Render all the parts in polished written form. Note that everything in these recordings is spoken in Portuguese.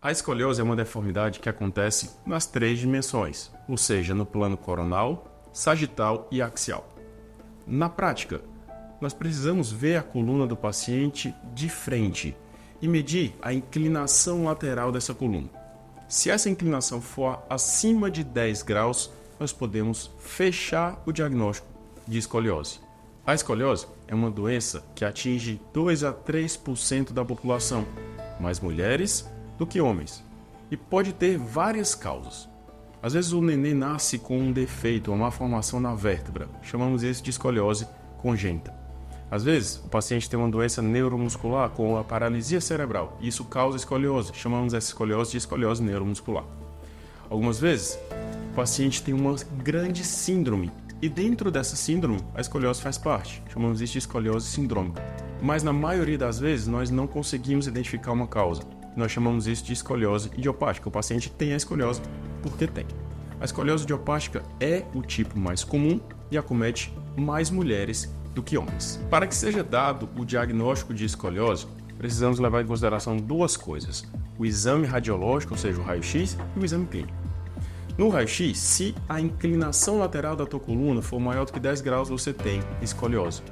A escoliose é uma deformidade que acontece nas três dimensões, ou seja, no plano coronal, sagital e axial. Na prática, nós precisamos ver a coluna do paciente de frente e medir a inclinação lateral dessa coluna. Se essa inclinação for acima de 10 graus, nós podemos fechar o diagnóstico de escoliose. A escoliose é uma doença que atinge 2 a 3% da população, mais mulheres do que homens, e pode ter várias causas. Às vezes o neném nasce com um defeito, uma malformação na vértebra, chamamos isso de escoliose congênita. Às vezes o paciente tem uma doença neuromuscular com a paralisia cerebral, e isso causa escoliose, chamamos essa escoliose de escoliose neuromuscular. Algumas vezes o paciente tem uma grande síndrome, e dentro dessa síndrome a escoliose faz parte, chamamos isso de escoliose sindrômica. Mas na maioria das vezes nós não conseguimos identificar uma causa. Nós chamamos isso de escoliose idiopática. O paciente tem a escoliose porque tem. A escoliose idiopática é o tipo mais comum e acomete mais mulheres do que homens. Para que seja dado o diagnóstico de escoliose, precisamos levar em consideração duas coisas: o exame radiológico, ou seja, o raio-x, e o exame clínico. No raio-x, se a inclinação lateral da tua coluna for maior do que 10 graus, você tem escoliose.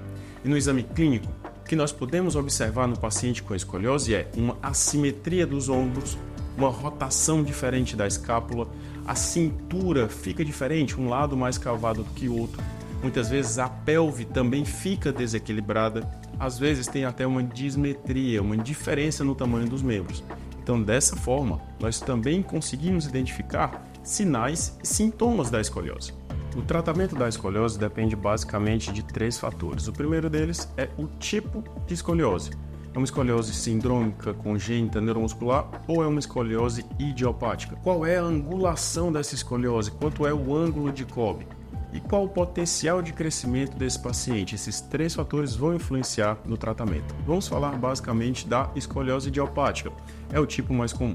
E no exame clínico, o que nós podemos observar no paciente com escoliose é uma assimetria dos ombros, uma rotação diferente da escápula, a cintura fica diferente, um lado mais cavado do que o outro. Muitas vezes a pelve também fica desequilibrada, às vezes tem até uma dismetria, uma diferença no tamanho dos membros. Então, dessa forma, nós também conseguimos identificar sinais e sintomas da escoliose. O tratamento da escoliose depende basicamente de 3 fatores. O primeiro deles é o tipo de escoliose. É uma escoliose sindrômica, congênita, neuromuscular ou é uma escoliose idiopática? Qual é a angulação dessa escoliose? Quanto é o ângulo de Kolbe? E qual o potencial de crescimento desse paciente? Esses 3 fatores vão influenciar no tratamento. Vamos falar basicamente da escoliose idiopática. É o tipo mais comum.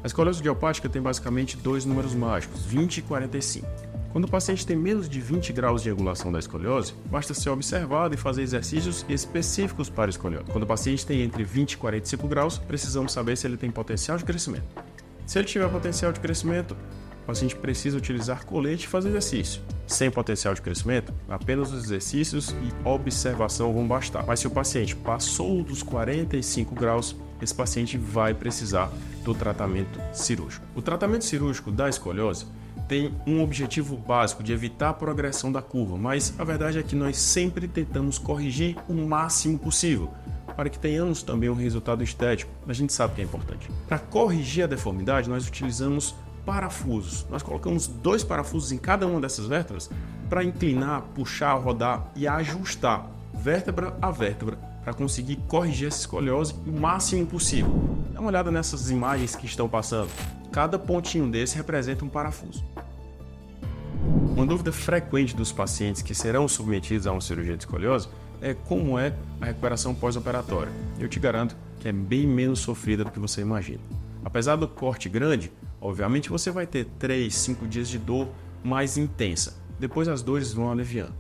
A escoliose idiopática tem basicamente 2 números mágicos, 20 e 45. Quando o paciente tem menos de 20 graus de angulação da escoliose, basta ser observado e fazer exercícios específicos para a escoliose. Quando o paciente tem entre 20 e 45 graus, precisamos saber se ele tem potencial de crescimento. Se ele tiver potencial de crescimento, o paciente precisa utilizar colete e fazer exercício. Sem potencial de crescimento, apenas os exercícios e observação vão bastar. Mas se o paciente passou dos 45 graus, esse paciente vai precisar do tratamento cirúrgico. O tratamento cirúrgico da escoliose tem um objetivo básico de evitar a progressão da curva, mas a verdade é que nós sempre tentamos corrigir o máximo possível para que tenhamos também um resultado estético. A gente sabe que é importante. Para corrigir a deformidade, nós utilizamos parafusos. Nós colocamos 2 parafusos em cada uma dessas vértebras para inclinar, puxar, rodar e ajustar vértebra a vértebra para conseguir corrigir essa escoliose o máximo possível. Dá uma olhada nessas imagens que estão passando. Cada pontinho desse representa um parafuso. Uma dúvida frequente dos pacientes que serão submetidos a uma cirurgia de escoliose é como é a recuperação pós-operatória. Eu te garanto que é bem menos sofrida do que você imagina. Apesar do corte grande, obviamente você vai ter 3, 5 dias de dor mais intensa. Depois as dores vão aliviando.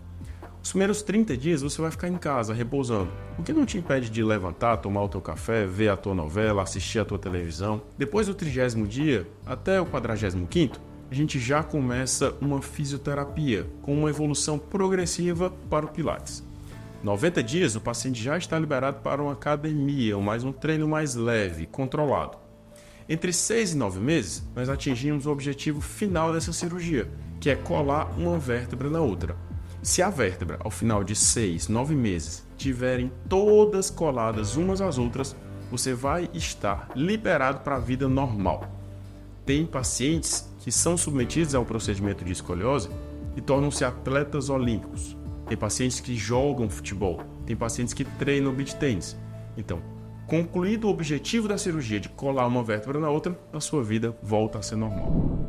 Os primeiros 30 dias você vai ficar em casa, repousando, o que não te impede de levantar, tomar o teu café, ver a tua novela, assistir a tua televisão. Depois do 30º dia, até o 45º, a gente já começa uma fisioterapia, com uma evolução progressiva para o Pilates. 90 dias, o paciente já está liberado para uma academia, um treino mais leve, controlado. Entre 6 e 9 meses, nós atingimos o objetivo final dessa cirurgia, que é colar uma vértebra na outra. Se a vértebra, ao final de 6, 9 meses, tiverem todas coladas umas às outras, você vai estar liberado para a vida normal. Tem pacientes que são submetidos ao procedimento de escoliose e tornam-se atletas olímpicos. Tem pacientes que jogam futebol, tem pacientes que treinam beach tennis. Então, concluído o objetivo da cirurgia de colar uma vértebra na outra, a sua vida volta a ser normal.